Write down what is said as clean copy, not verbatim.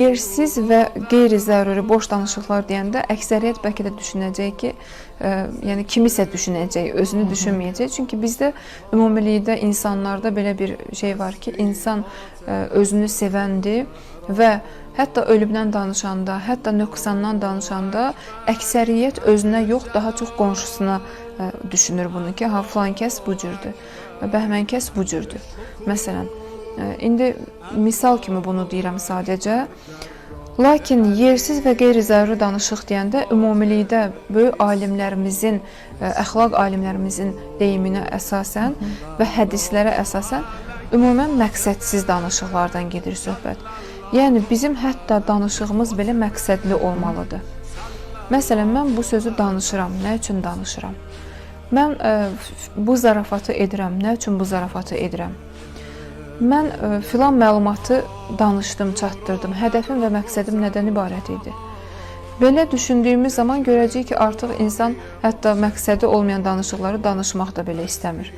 Yersiz və qeyri-zəruri boş danışıqlar deyəndə əksəriyyət bəlkə də düşünəcək ki, yəni kimisə düşünəcək, özünü düşünməyəcək. Çünki bizdə ümumilikdə insanlarda belə bir şey var ki, insan özünü sevəndir və hətta ölümdən danışanda, hətta nöqsandan danışanda əksəriyyət özünə yox, daha çox qonşusuna düşünür bunu ki, ha filan kəs bu cürdür, bəhmən kəs bu cürdür. Məsələn, indi misal kimi bunu deyirəm sadəcə. Lakin yersiz və qeyri-zəruri danışıq deyəndə ümumilikdə böyük alimlərimizin, əxlaq alimlərimizin deyiminə əsasən və hədislərə əsasən ümumən məqsədsiz danışıqlardan gedir söhbət. Yəni bizim hətta danışığımız belə məqsədli olmalıdır. Məsələn, mən bu sözü danışıram. Nə üçün danışıram? Mən bu zarafatı edirəm. Nə üçün bu zarafatı edirəm? Mən filan məlumatı danışdım, çatdırdım. Hədəfim və məqsədim nədən ibarət idi? Belə düşündüyümüz zaman görəcəyik ki, artıq insan hətta məqsədi olmayan danışıqları danışmaq da belə istəmir.